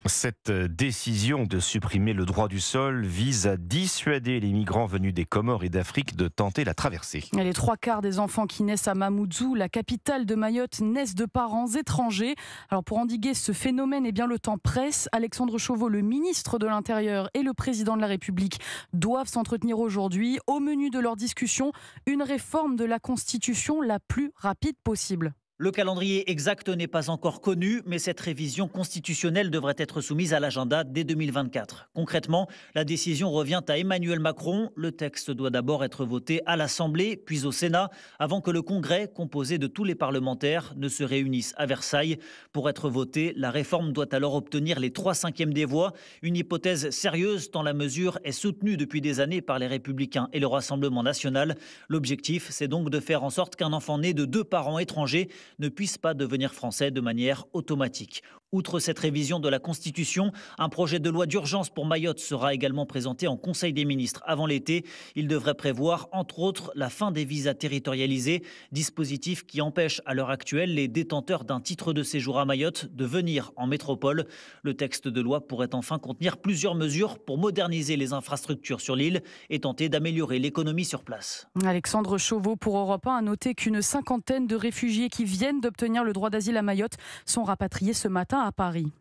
Cette décision de supprimer le droit du sol vise à dissuader les migrants venus des Comores et d'Afrique de tenter la traversée. Et les 3/4 des enfants qui naissent à Mamoudzou, la capitale de Mayotte, naissent de parents étrangers. Alors pour endiguer ce phénomène, le temps presse. Alexandre Chauveau, le ministre de l'Intérieur et le président de la République doivent s'entretenir aujourd'hui. Au menu de leur discussion, une réforme de la Constitution la plus rapide possible. Le calendrier exact n'est pas encore connu, mais cette révision constitutionnelle devrait être soumise à l'agenda dès 2024. Concrètement, la décision revient à Emmanuel Macron. Le texte doit d'abord être voté à l'Assemblée, puis au Sénat, avant que le Congrès, composé de tous les parlementaires, ne se réunisse à Versailles. Pour être votée, la réforme doit alors obtenir les 3/5 des voix. Une hypothèse sérieuse tant la mesure est soutenue depuis des années par les Républicains et le Rassemblement national. L'objectif, c'est donc de faire en sorte qu'un enfant né de 2 parents étrangers ne puisse pas devenir français de manière automatique. Outre cette révision de la Constitution, un projet de loi d'urgence pour Mayotte sera également présenté en Conseil des ministres avant l'été. Il devrait prévoir, entre autres, la fin des visas territorialisés, dispositif qui empêche à l'heure actuelle les détenteurs d'un titre de séjour à Mayotte de venir en métropole. Le texte de loi pourrait enfin contenir plusieurs mesures pour moderniser les infrastructures sur l'île et tenter d'améliorer l'économie sur place. Alexandre Chauveau pour Europe 1 a noté qu'une 50aine de réfugiés qui viennent d'obtenir le droit d'asile à Mayotte sont rapatriés ce matin à Paris.